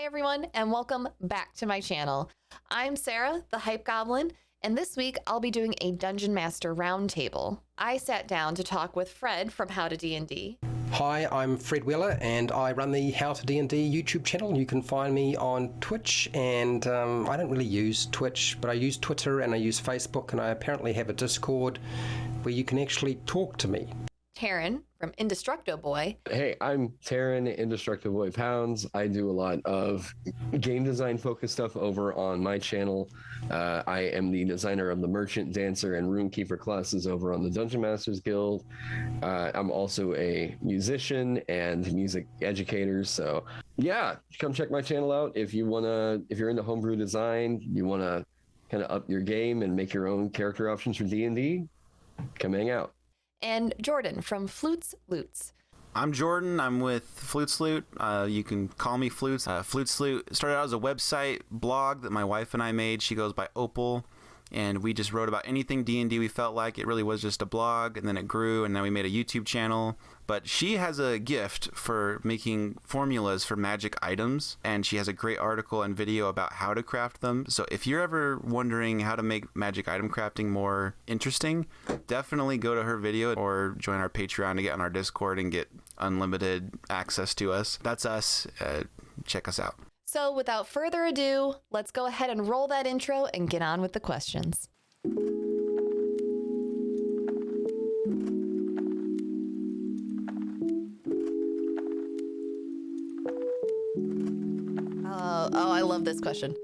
everyone, and welcome back to my channel. I'm Sara, TheHypeGoblin, and this week I'll be doing a Dungeon Master Roundtable. I sat down to talk with Fred from How to D&D. Hi, I'm Fred Wheeler, and I run the How to D&D YouTube channel. You can find me on Twitch, and I don't really use Twitch, but I use Twitter and I use Facebook, and I apparently have a Discord where you can actually talk to me. Taron from Indestructoboy. Hey, I'm Taron, Indestructoboy Pounds. I do a lot of game design focused stuff over on my channel. I am the designer of the Merchant, Dancer, and Runekeeper classes over on the Dungeon Masters Guild. I'm also a musician and music educator. So yeah, come check my channel out if you're into homebrew design, you wanna kind of up your game and make your own character options for D&D, come hang out. And Jordan from Flutes. I'm Jordan. I'm with Flutes. You can call me Flutes. Flutes started out as a website blog that my wife and I made. She goes by Opal, and we just wrote about anything D&D we felt like. It really was just a blog, and then it grew, and now we made a YouTube channel. But she has a gift for making formulas for magic items, and she has a great article and video about how to craft them. So if you're ever wondering how to make magic item crafting more interesting, definitely go to her video or join our Patreon to get on our Discord and get unlimited access to us. That's us. Check us out. So without further ado, let's go ahead and roll that intro and get on with the questions. I love this question.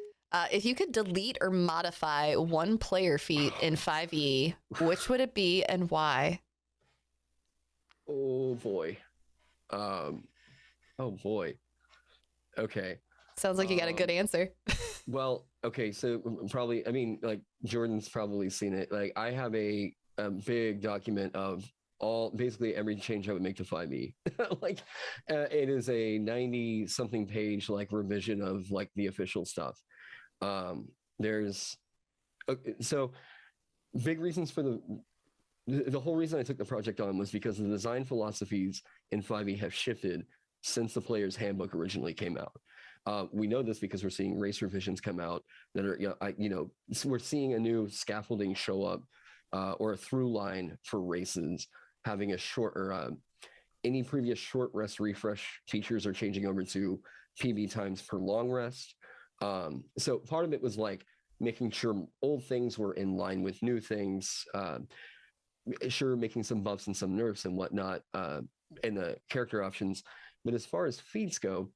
If you could delete or modify one player feat in 5e, which would it be and why? Oh boy. Okay. Sounds like you got a good answer. Well, okay, so probably, I mean, like Jordan's probably seen it. Like I have a big document of basically every change I would make to 5e. It is a 90 something page like revision of like the official stuff. So big reasons for the whole reason I took the project on was because the design philosophies in 5e have shifted since the player's handbook originally came out. We know this because we're seeing race revisions come out that are, we're seeing a new scaffolding show up or a through line for races having a shorter, any previous short rest refresh features are changing over to PB times per long rest. So part of it was like making sure old things were in line with new things, sure, making some buffs and some nerfs and whatnot in the character options. But as far as feats go,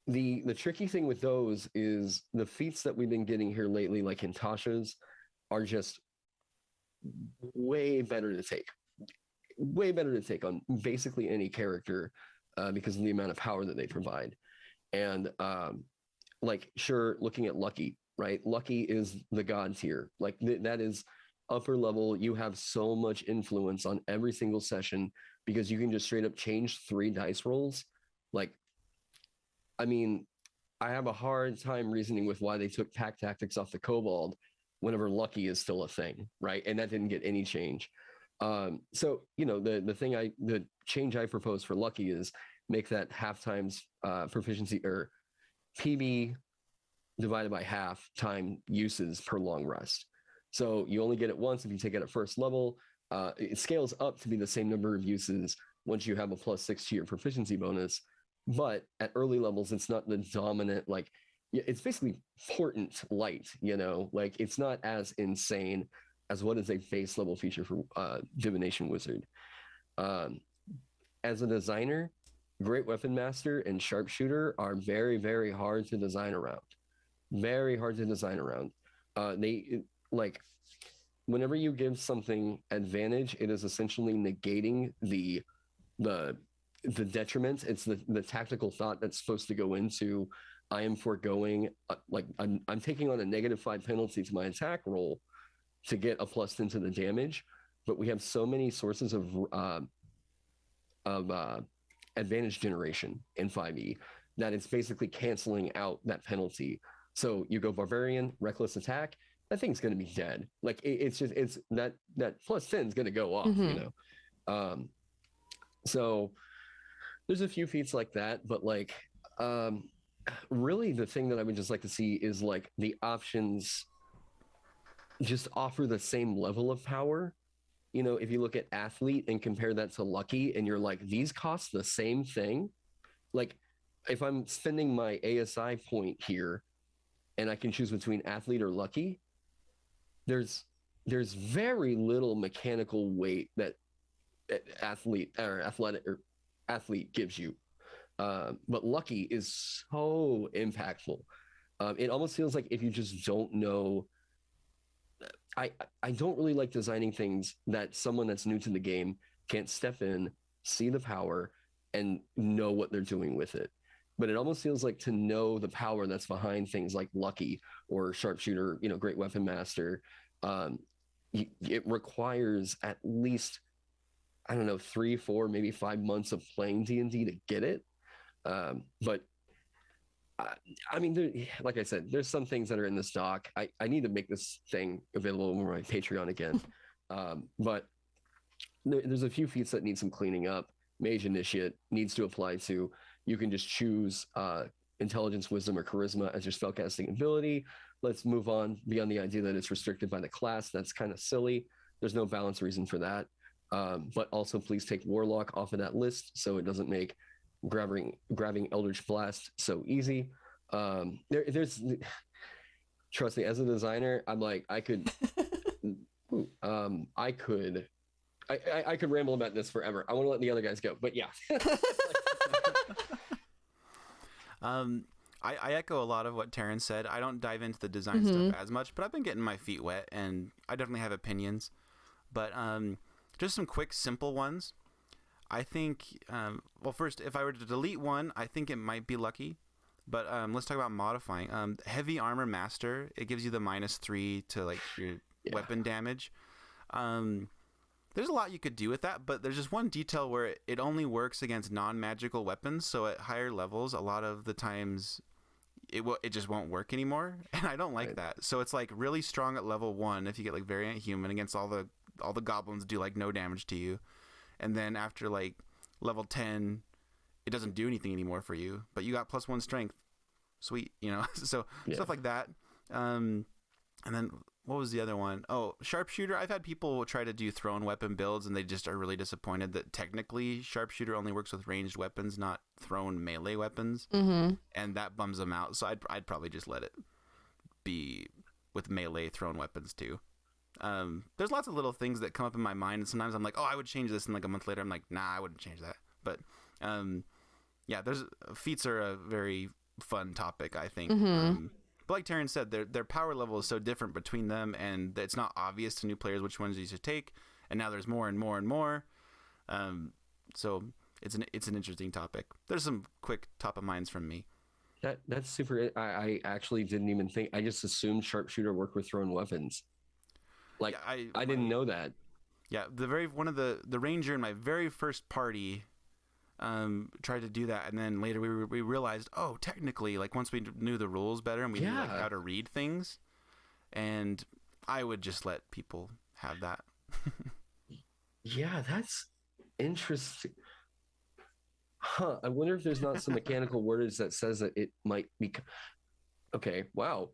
the tricky thing with those is the feats that we've been getting here lately, like in Tasha's, are just way better to take on basically any character because of the amount of power that they provide. And sure, looking at Lucky, right? Lucky is the god tier. Like that is upper level. You have so much influence on every single session because you can just straight up change 3 dice rolls. Like, I mean, I have a hard time reasoning with why they took pack tactics off the Kobold whenever Lucky is still a thing, right? And that didn't get any change. So, the change I propose for Lucky is make that half times proficiency or PB divided by half time uses per long rest. So you only get it once if you take it at first level. It scales up to be the same number of uses once you have a +6 to your proficiency bonus. But at early levels, it's not the dominant, it's basically important light, like it's not as insane as what is a base level feature for Divination Wizard. As a designer, Great Weapon Master and Sharpshooter are very, very hard to design around. Very hard to design around. Whenever you give something advantage, it is essentially negating the detriment. It's the tactical thought that's supposed to go into I am foregoing I'm taking on a -5 penalty to my attack roll to get a +10 to the damage, but we have so many sources of advantage generation in 5e that it's basically canceling out that penalty. So you go Barbarian, Reckless Attack, that thing's going to be dead. Like it's that +10 is going to go off, So there's a few feats like that, but Really, the thing that I would just like to see is like the options just offer the same level of power. You know, if you look at athlete and compare that to lucky, and you're like, these cost the same thing. Like, if I'm spending my ASI point here, and I can choose between athlete or lucky, there's very little mechanical weight that athlete gives you. But lucky is so impactful. It almost feels like if you just don't know. I don't really like designing things that someone that's new to the game can't step in, see the power, and know what they're doing with it. But it almost feels like to know the power that's behind things like Lucky or Sharpshooter, you know, Great Weapon Master, it requires at least, I don't know, 3, 4, maybe 5 months of playing D&D to get it. But I mean, like I said, there's some things that are in the stock. I need to make this thing available on my Patreon again. But there's a few feats that need some cleaning up. Mage Initiate needs to apply to. You can just choose Intelligence, Wisdom, or Charisma as your spellcasting ability. Let's move on beyond the idea that it's restricted by the class. That's kind of silly. There's no balance reason for that. But also, please take Warlock off of that list so it doesn't make grabbing Eldritch Blast so easy. There's trust me, as a designer, I'm like, I could ramble about this forever. I want to let the other guys go, but yeah. I echo a lot of what Taron said. I don't dive into the design stuff as much, but I've been getting my feet wet, and I definitely have opinions. But just some quick, simple ones. I think, well, first, if I were to delete one, I think it might be lucky. But let's talk about modifying. Heavy Armor Master, it gives you the -3 to like your weapon damage. There's a lot you could do with that, but there's just one detail where it only works against non-magical weapons. So at higher levels, a lot of the times it just won't work anymore, and I don't like that. So it's like really strong at level 1 if you get like Variant Human against all the goblins do like no damage to you. And then after like level 10, it doesn't do anything anymore for you, but you got +1 strength. Sweet, you know? So stuff like that. And then what was the other one? Oh, Sharpshooter. I've had people try to do thrown weapon builds, and they just are really disappointed that technically Sharpshooter only works with ranged weapons, not thrown melee weapons. And that bums them out. So I'd probably just let it be with melee thrown weapons too. There's lots of little things that come up in my mind, and sometimes I'm like, oh, I would change this, and like a month later I'm like, nah, I wouldn't change that. But yeah, there's feats are a very fun topic, I think. But like Taron said, their power level is so different between them, and it's not obvious to new players which ones you should take, and now there's more and more and more. So it's an interesting topic. There's some quick top of minds from me. That's super. I actually didn't even think. I just assumed Sharpshooter worked with thrown weapons. Like yeah, I didn't know that. Yeah, one of the ranger in my very first party tried to do that, and then later we realized, oh, technically, like once we knew the rules better and we knew like how to read things, and I would just let people have that. Yeah, that's interesting. Huh? I wonder if there's not some mechanical wordage that says that it might be. Okay. Wow.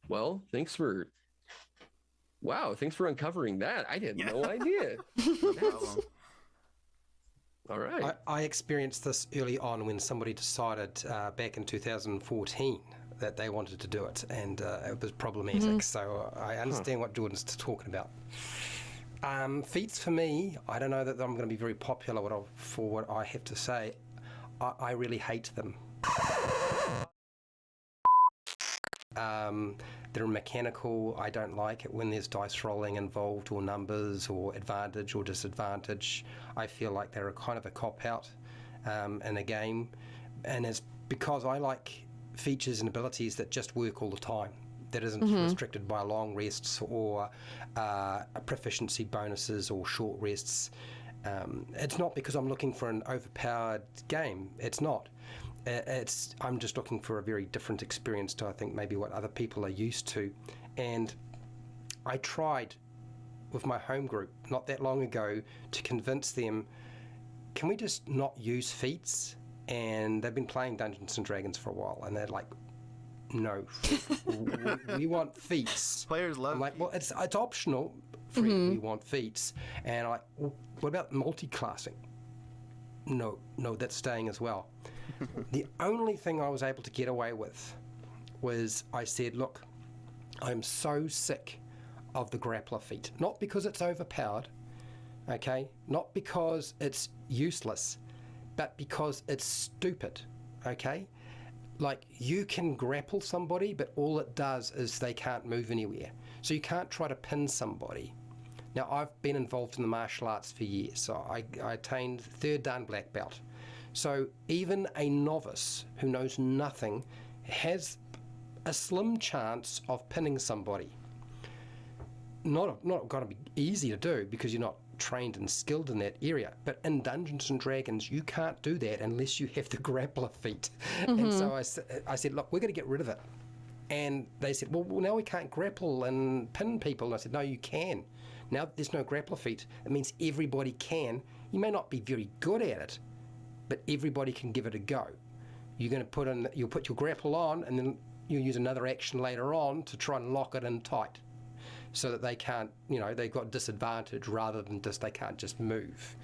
Well, thanks for uncovering that. I had no idea. All right. I experienced this early on when somebody decided back in 2014 that they wanted to do it, and it was problematic. So I understand what Jordan's talking about. Feats for me, I don't know that I'm going to be very popular for what I have to say. I really hate them. They're mechanical. I don't like it when there's dice rolling involved, or numbers, or advantage or disadvantage. I feel like they're a kind of a cop-out in a game, and it's because I like features and abilities that just work all the time, that isn't restricted by long rests or proficiency bonuses or short rests. It's not because I'm looking for an overpowered game. It's not. I'm just looking for a very different experience to, I think, maybe what other people are used to. And I tried with my home group not that long ago to convince them, can we just not use feats? and they've been playing Dungeons and Dragons for a while, and they're like, no, we want feats. Players love I'm like, well, it's optional. Fred, we want feats. And I'm like, well, what about multi-classing? No, that's staying as well. The only thing I was able to get away with was I said, look, I'm so sick of the grappler feat. Not because it's overpowered, okay? Not because it's useless, but because it's stupid, okay? Like, you can grapple somebody, but all it does is they can't move anywhere. So you can't try to pin somebody. Now, I've been involved in the martial arts for years, so I attained 3rd Dan black belt. So even a novice who knows nothing has a slim chance of pinning somebody. Not going to be easy to do because you're not trained and skilled in that area, but in Dungeons and Dragons you can't do that unless you have the grappler feat. And so I said, look, we're going to get rid of it. And they said, well, now we can't grapple and pin people. And I said, no, you can. Now there's no grappler feat. It means everybody can. You may not be very good at it, but everybody can give it a go. You'll put your grapple on, and then you'll use another action later on to try and lock it in tight, so that they can't, they've got disadvantage rather than just they can't just move.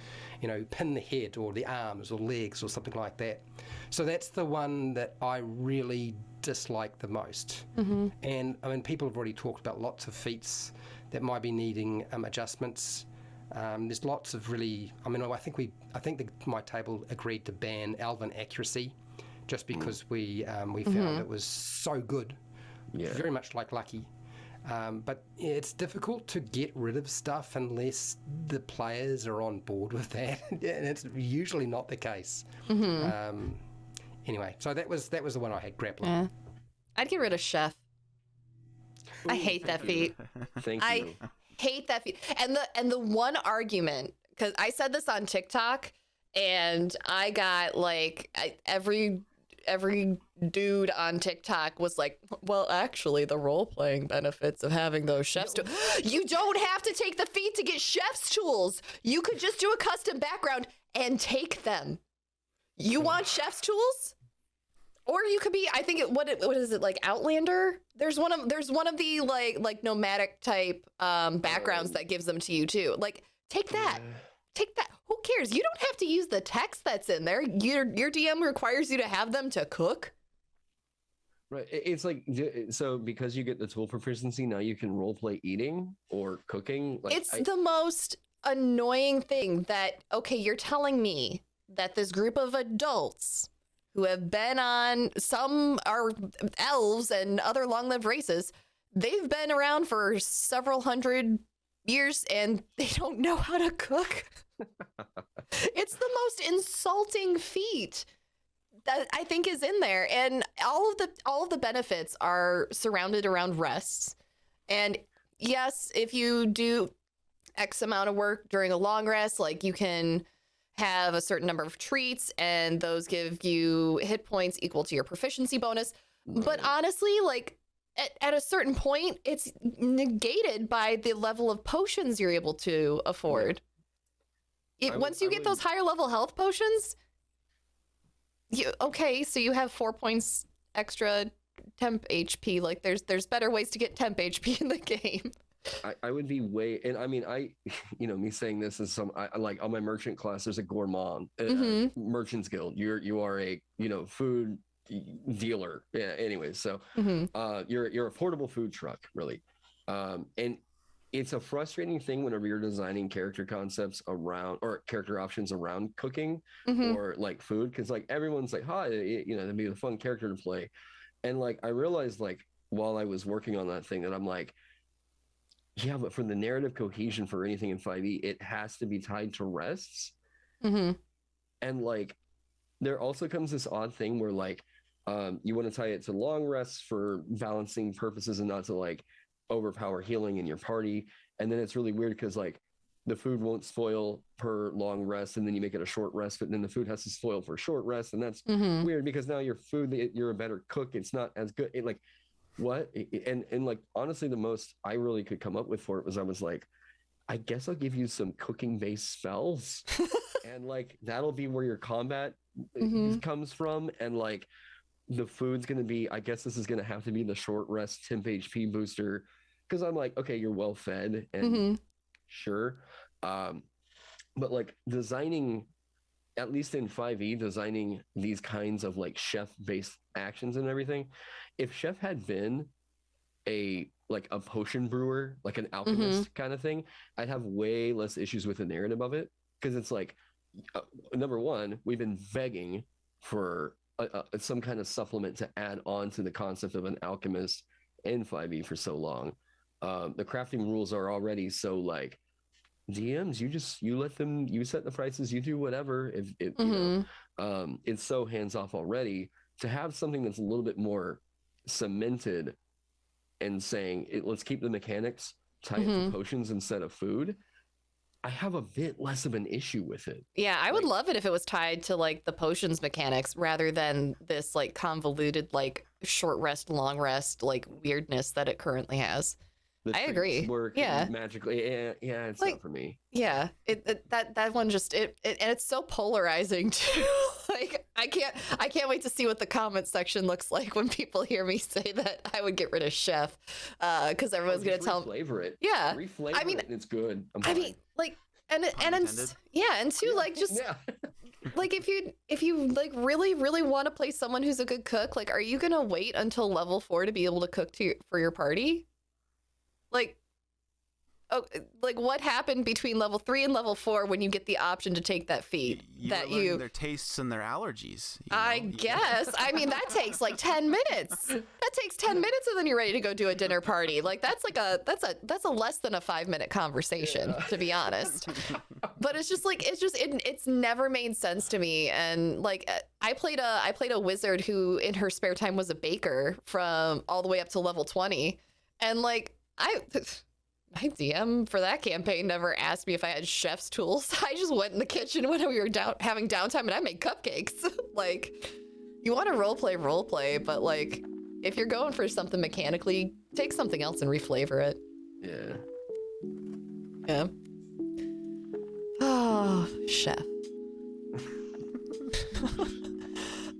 Pin the head or the arms or legs or something like that. So that's the one that I really dislike the most. And I mean, people have already talked about lots of feats that might be needing adjustments. There's lots of really, I think my table agreed to ban Elven accuracy just because we found it was so good, very much like Lucky. But it's difficult to get rid of stuff unless the players are on board with that, and it's usually not the case. Anyway, so that was the one I had, grappling. Yeah. I'd get rid of Chef. I hate that feat. Thank you. I hate that feat. And the one argument, because I said this on TikTok, and I got every dude on TikTok was like, well, actually, the role-playing benefits of having those chef's tools. You don't have to take the feat to get chef's tools. You could just do a custom background and take them. You want chef's tools? Or you could be, I think what is it, like Outlander? There's one of the like nomadic type backgrounds that gives them to you too. Like, take that. Take that. Who cares? You don't have to use the text that's in there. Your DM requires you to have them to cook. Right. It's like, so because you get the tool proficiency, now you can roleplay eating or cooking. It's the most annoying thing that, okay, you're telling me that this group of adults who have been on, some are elves and other long-lived races, they've been around for several hundred years and they don't know how to cook. It's the most insulting feat that I think is in there, and all of the benefits are surrounded around rests. And yes, if you do X amount of work during a long rest, like, you can have a certain number of treats and those give you hit points equal to your proficiency bonus. But honestly, like, at a certain point, it's negated by the level of potions you're able to afford. Once you get those higher level health potions, so you have 4 points extra temp HP. Like, there's better ways to get temp HP in the game. I would be way, and I mean, me saying this is like on my merchant class, there's a gourmand, merchant's guild. You are a, food dealer. Yeah. Anyways, so you're a portable food truck, really, and it's a frustrating thing whenever you're designing character concepts around, or character options around cooking or like food, because like everyone's like, hi, that'd be a fun character to play, and like I realized, like, while I was working on that thing, that I'm like, yeah, but for the narrative cohesion for anything in 5e, it has to be tied to rests. And like, there also comes this odd thing where like, you want to tie it to long rests for balancing purposes and not to like overpower healing in your party. And then it's really weird because like the food won't spoil per long rest, and then you make it a short rest, but then the food has to spoil for short rest. And that's weird because now your food, you're a better cook. It's not as good. And like, honestly, the most I really could come up with for it was, I was like, I guess I'll give you some cooking based spells and like that'll be where your combat comes from, and like the food's gonna be, I guess this is gonna have to be the short rest temp HP booster, because I'm like, okay, you're well fed and sure, but like designing, at least in 5e, designing these kinds of like chef based actions and everything, if chef had been a potion brewer, like an alchemist kind of thing, I'd have way less issues with the narrative of it, because it's like, number one, we've been begging for some kind of supplement to add on to the concept of an alchemist in 5e for so long. The crafting rules are already so like, DMs, you let them, you set the prices, you do whatever. If you know, it's so hands off already. To have something that's a little bit more cemented and saying, let's keep the mechanics tied to potions instead of food, I have a bit less of an issue with it. Yeah, I would love it if it was tied to like the potions mechanics rather than this like convoluted like short rest, long rest like weirdness that it currently has. I agree. Work magically. Yeah, it's like, not for me. Yeah, that one just and it's so polarizing too. Like I can't wait to see what the comment section looks like when people hear me say that I would get rid of chef, because everyone's gonna tell reflavor it. Yeah, reflavor I mean, it. It's good. I mean, like and two, like just like if you like really want to play someone who's a good cook, like are you gonna wait until level 4 to be able to cook for your party? Like, oh, like what happened between level 3 and level 4 when you get the option to take that feat? Their tastes and their allergies. I guess. I mean, that takes like 10 minutes. That takes 10 minutes, and then you're ready to go do a dinner party. Like that's a less than a 5-minute conversation, to be honest. But it's just like it's never made sense to me. And like I played a wizard who in her spare time was a baker from all the way up to level 20, and like my DM for that campaign never asked me if I had chef's tools. I just went in the kitchen when we were having downtime and I made cupcakes. Like, you want to roleplay, but like, if you're going for something mechanically, take something else and reflavor it. Yeah. Yeah. Oh, chef.